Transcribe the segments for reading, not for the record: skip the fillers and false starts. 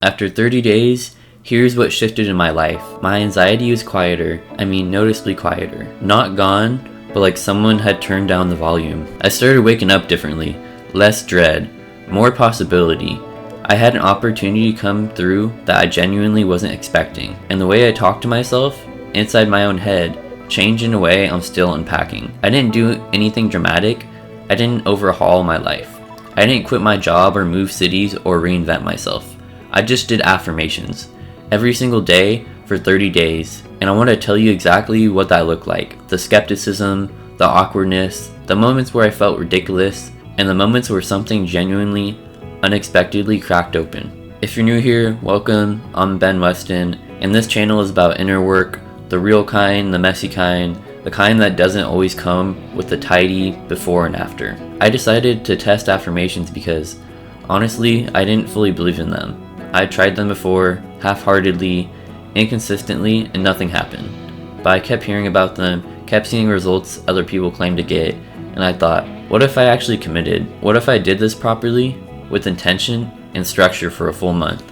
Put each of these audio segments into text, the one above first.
After 30 days, here's what shifted in my life. My anxiety was quieter, noticeably quieter. Not gone, but like someone had turned down the volume. I started waking up differently, less dread, more possibility. I had an opportunity come through that I genuinely wasn't expecting. And the way I talked to myself, inside my own head, changed in a way I'm still unpacking. I didn't do anything dramatic. I didn't overhaul my life. I didn't quit my job or move cities or reinvent myself. I just did affirmations every single day for 30 days. And I want to tell you exactly what that looked like. The skepticism, the awkwardness, the moments where I felt ridiculous, and the moments where something genuinely, unexpectedly cracked open. If you're new here, welcome. I'm Ben Weston, and this channel is about inner work, the real kind, the messy kind, the kind that doesn't always come with the tidy before and after. I decided to test affirmations because, honestly, I didn't fully believe in them. I tried them before, half-heartedly, inconsistently, and nothing happened. But I kept hearing about them, kept seeing results other people claimed to get, and I thought, what if I actually committed? What if I did this properly, with intention and structure for a full month?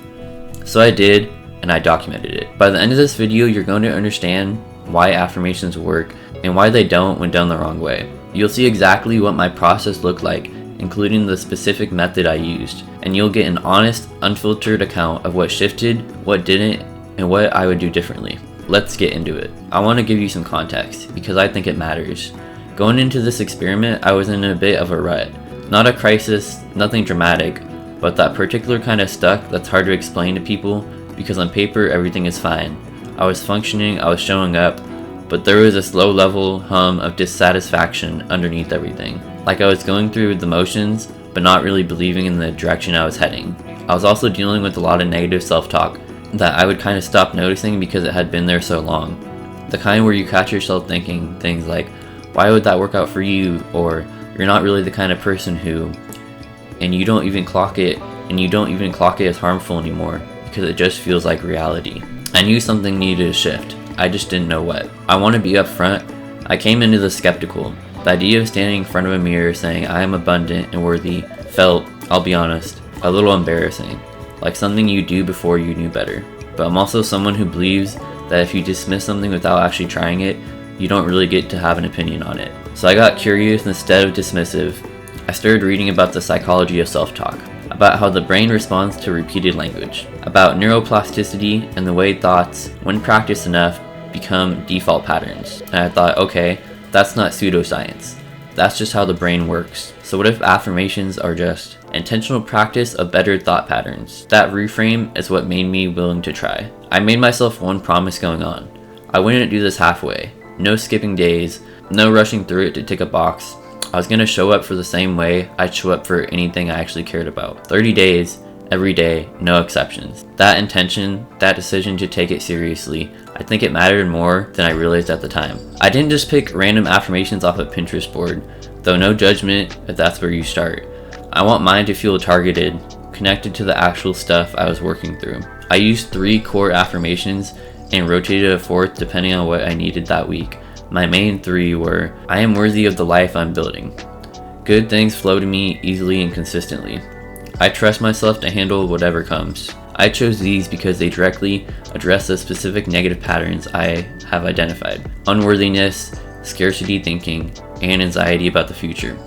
So I did, and I documented it. By the end of this video, you're going to understand why affirmations work and why they don't when done the wrong way. You'll see exactly what my process looked like, including the specific method I used, and you'll get an honest, unfiltered account of what shifted, what didn't, and what I would do differently. Let's get into it. I want to give you some context because I think it matters. Going into this experiment, I was in a bit of a rut. Not a crisis, nothing dramatic, but that particular kind of stuck that's hard to explain to people because on paper everything is fine. I was functioning, I was showing up, but there was this low level hum of dissatisfaction underneath everything. Like I was going through the motions, but not really believing in the direction I was heading. I was also dealing with a lot of negative self-talk that I would kind of stop noticing because it had been there so long. The kind where you catch yourself thinking things like, why would that work out for you? Or you're not really the kind of person who, and you don't even clock it as harmful anymore because it just feels like reality. I knew something needed to shift. I just didn't know what. I want to be upfront. I came into this skeptical. The idea of standing in front of a mirror saying I am abundant and worthy felt, I'll be honest, a little embarrassing. Like something you do before you knew better. But I'm also someone who believes that if you dismiss something without actually trying it, you don't really get to have an opinion on it. So I got curious instead of dismissive. I started reading about the psychology of self-talk, about how the brain responds to repeated language, about neuroplasticity and the way thoughts, when practiced enough, become default patterns. And I thought, okay, that's not pseudoscience. That's just how the brain works. So what if affirmations are just intentional practice of better thought patterns? That reframe is what made me willing to try. I made myself one promise going on. I wouldn't do this halfway. No skipping days, no rushing through it to tick a box. I was going to show up for the same way I'd show up for anything I actually cared about. 30 days, every day, no exceptions. That intention, that decision to take it seriously, I think it mattered more than I realized at the time. I didn't just pick random affirmations off a Pinterest board, though no judgment if that's where you start. I want mine to feel targeted, connected to the actual stuff I was working through. I used 3 core affirmations and rotated a 4th depending on what I needed that week. My main 3 were, I am worthy of the life I'm building. Good things flow to me easily and consistently. I trust myself to handle whatever comes. I chose these because they directly address the specific negative patterns I have identified. Unworthiness, scarcity thinking, and anxiety about the future.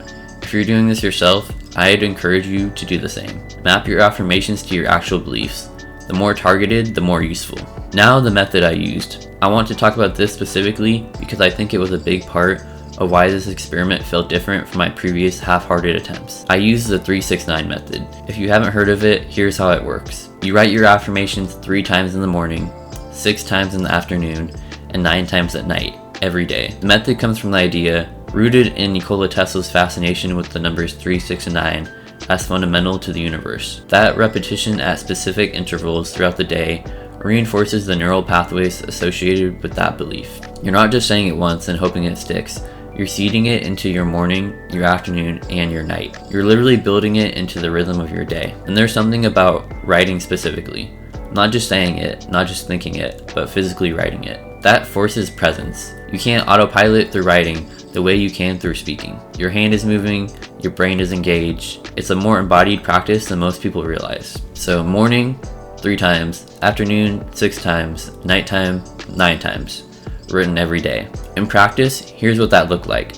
If you're doing this yourself, I'd encourage you to do the same. Map your affirmations to your actual beliefs. The more targeted, the more useful. Now the method I used. I want to talk about this specifically because I think it was a big part of why this experiment felt different from my previous half-hearted attempts. I used the 3-6-9 method. If you haven't heard of it, here's how it works. You write your affirmations 3 times in the morning, 6 times in the afternoon, and 9 times at night, every day. The method comes from the idea, rooted in Nikola Tesla's fascination with the numbers 3, 6, and 9, as fundamental to the universe. That repetition at specific intervals throughout the day reinforces the neural pathways associated with that belief. You're not just saying it once and hoping it sticks. You're seeding it into your morning, your afternoon, and your night. You're literally building it into the rhythm of your day. And there's something about writing specifically. Not just saying it, not just thinking it, but physically writing it. That forces presence. You can't autopilot through writing the way you can through speaking. Your hand is moving, your brain is engaged. It's a more embodied practice than most people realize. So morning, 3 times, afternoon 6 times, nighttime 9 times. Written every day. In practice, here's what that looked like.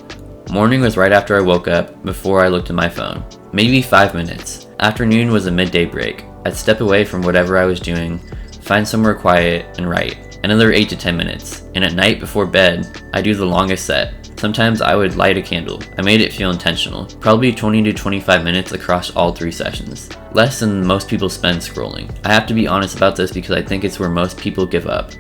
Morning was right after I woke up, before I looked at my phone. Maybe 5 minutes. Afternoon was a midday break. I'd step away from whatever I was doing, find somewhere quiet, and write. Another 8 to 10 minutes. And at night before bed, I do the longest set. Sometimes I would light a candle. I made it feel intentional. Probably 20 to 25 minutes across all 3 sessions. Less than most people spend scrolling. I have to be honest about this because I think it's where most people give up.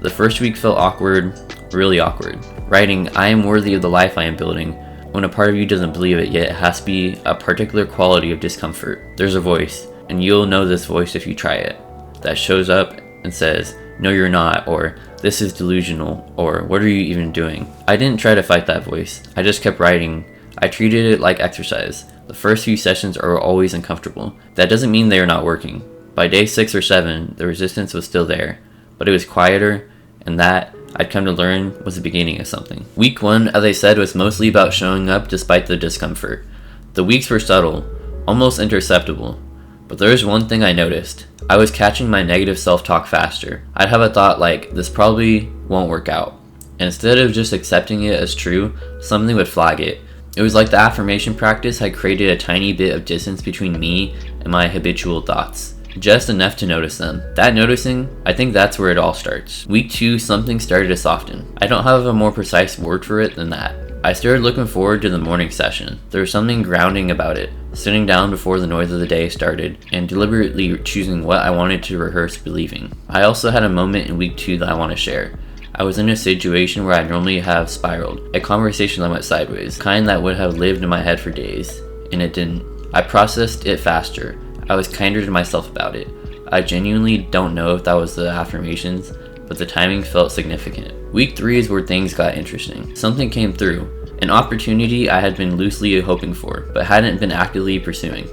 The first week felt awkward, really awkward. Writing, I am worthy of the life I am building. When a part of you doesn't believe it yet, it has to be a particular quality of discomfort. There's a voice, and you'll know this voice if you try it, that shows up and says, "No, you're not," or "This is delusional," or "What are you even doing?" I didn't try to fight that voice. I just kept writing. I treated it like exercise. The first few sessions are always uncomfortable. That doesn't mean they are not working. By day 6 or 7, the resistance was still there, but it was quieter, and that, I'd come to learn, was the beginning of something. Week 1, as I said, was mostly about showing up despite the discomfort. The weeks were subtle, almost imperceptible. But there was one thing I noticed. I was catching my negative self-talk faster. I'd have a thought like, this probably won't work out. And instead of just accepting it as true, something would flag it. It was like the affirmation practice had created a tiny bit of distance between me and my habitual thoughts. Just enough to notice them. That noticing, I think that's where it all starts. Week 2, something started to soften. I don't have a more precise word for it than that. I started looking forward to the morning session. There was something grounding about it. Sitting down before the noise of the day started, and deliberately choosing what I wanted to rehearse believing. I also had a moment in week 2 that I want to share. I was in a situation where I normally have spiraled. A conversation that went sideways. Kind that would have lived in my head for days. And it didn't. I processed it faster. I was kinder to myself about it. I genuinely don't know if that was the affirmations, but the timing felt significant. Week 3 is where things got interesting. Something came through. An opportunity I had been loosely hoping for, but hadn't been actively pursuing.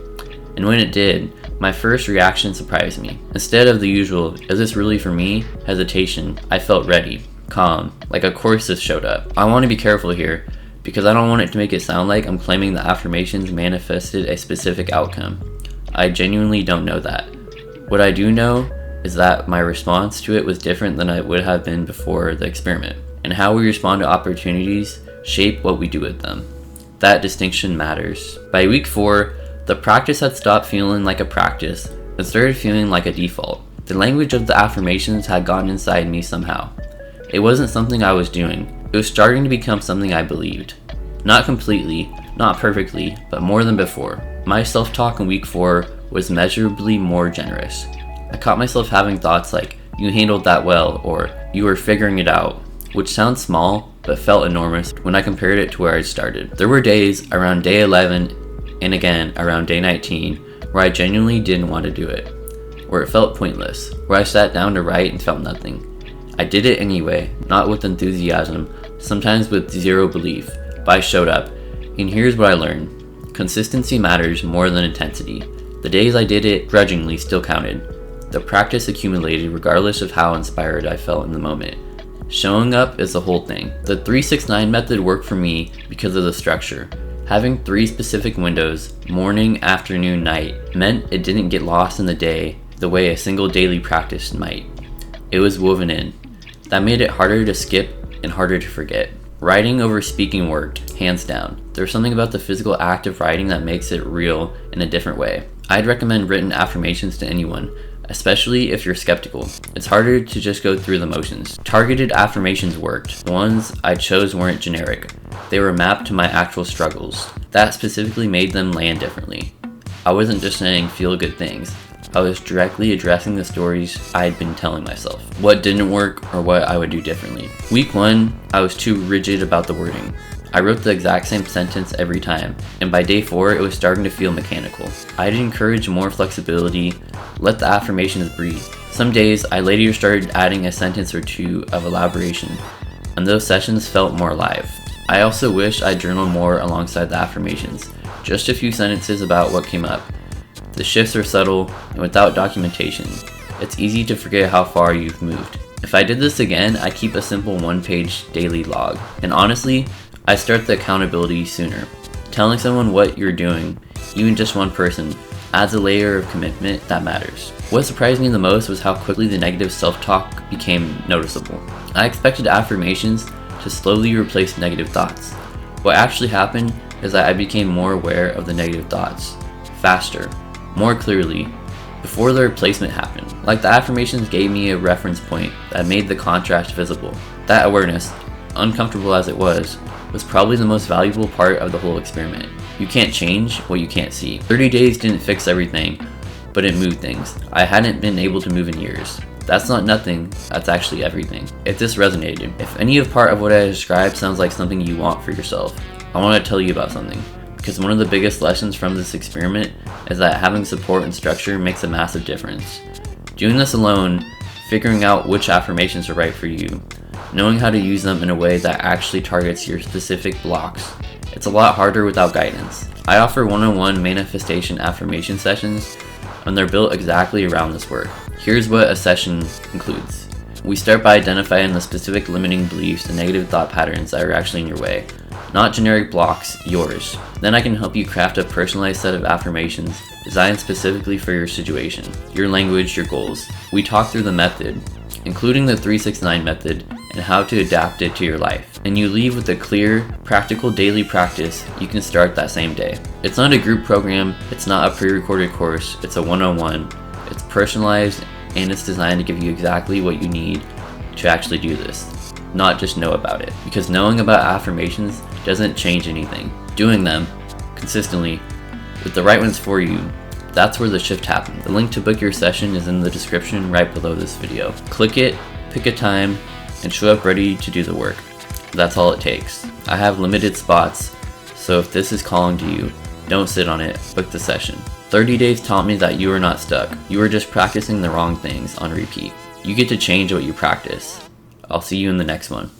And when it did, my first reaction surprised me. Instead of the usual, is this really for me? Hesitation, I felt ready, calm, like a chorus showed up. I want to be careful here, because I don't want it to make it sound like I'm claiming the affirmations manifested a specific outcome. I genuinely don't know that. What I do know is that my response to it was different than it would have been before the experiment, and how we respond to opportunities shape what we do with them. That distinction matters. By week 4, the practice had stopped feeling like a practice and started feeling like a default. The language of the affirmations had gotten inside me somehow. It wasn't something I was doing. It was starting to become something I believed. Not completely, not perfectly, but more than before. My self-talk in week 4 was measurably more generous. I caught myself having thoughts like, "You handled that well," or "You were figuring it out," which sounds small, but felt enormous when I compared it to where I started. There were days around day 11 and again around day 19 where I genuinely didn't want to do it, where it felt pointless, where I sat down to write and felt nothing. I did it anyway, not with enthusiasm, sometimes with zero belief, but I showed up. And here's what I learned. Consistency matters more than intensity. The days I did it grudgingly still counted. The practice accumulated regardless of how inspired I felt in the moment. Showing up is the whole thing. The 3-6-9 method worked for me because of the structure. Having 3 specific windows, morning, afternoon, night, meant it didn't get lost in the day the way a single daily practice might. It was woven in. That made it harder to skip and harder to forget. Writing over speaking worked, hands down. There's something about the physical act of writing that makes it real in a different way. I'd recommend written affirmations to anyone, especially if you're skeptical. It's harder to just go through the motions. Targeted affirmations worked. The ones I chose weren't generic. They were mapped to my actual struggles. That specifically made them land differently. I wasn't just saying feel good things. I was directly addressing the stories I had been telling myself. What didn't work or what I would do differently. Week 1, I was too rigid about the wording. I wrote the exact same sentence every time, and by day 4, it was starting to feel mechanical. I'd encourage more flexibility, let the affirmations breathe. Some days, I later started adding a sentence or two of elaboration, and those sessions felt more alive. I also wish I'd journaled more alongside the affirmations, just a few sentences about what came up. The shifts are subtle, and without documentation, it's easy to forget how far you've moved. If I did this again, I'd keep a simple 1-page daily log, and honestly, I start the accountability sooner. Telling someone what you're doing, even just one person, adds a layer of commitment that matters. What surprised me the most was how quickly the negative self-talk became noticeable. I expected affirmations to slowly replace negative thoughts. What actually happened is that I became more aware of the negative thoughts, faster, more clearly, before the replacement happened. Like the affirmations gave me a reference point that made the contrast visible. That awareness, uncomfortable as it was probably the most valuable part of the whole experiment. You can't change what you can't see. 30 days didn't fix everything, but it moved things I hadn't been able to move in years. That's not nothing, that's actually everything. If this resonated, if any of part of what I described sounds like something you want for yourself, I want to tell you about something. Because one of the biggest lessons from this experiment is that having support and structure makes a massive difference. Doing this alone, figuring out which affirmations are right for you, knowing how to use them in a way that actually targets your specific blocks, it's a lot harder without guidance. I offer one-on-one manifestation affirmation sessions, and they're built exactly around this work. Here's what a session includes. We start by identifying the specific limiting beliefs and negative thought patterns that are actually in your way. Not generic blocks, yours. Then I can help you craft a personalized set of affirmations designed specifically for your situation, your language, your goals. We talk through the method, including the 369 method, and how to adapt it to your life. And you leave with a clear, practical daily practice you can start that same day. It's not a group program, it's not a pre-recorded course, it's a one-on-one. It's personalized and it's designed to give you exactly what you need to actually do this, not just know about it. Because knowing about affirmations doesn't change anything. Doing them consistently with the right ones for you, that's where the shift happens. The link to book your session is in the description right below this video. Click it, pick a time, and show up ready to do the work. That's all it takes. I have limited spots, so if this is calling to you, don't sit on it, book the session. 30 days taught me that you are not stuck. You are just practicing the wrong things on repeat. You get to change what you practice. I'll see you in the next one.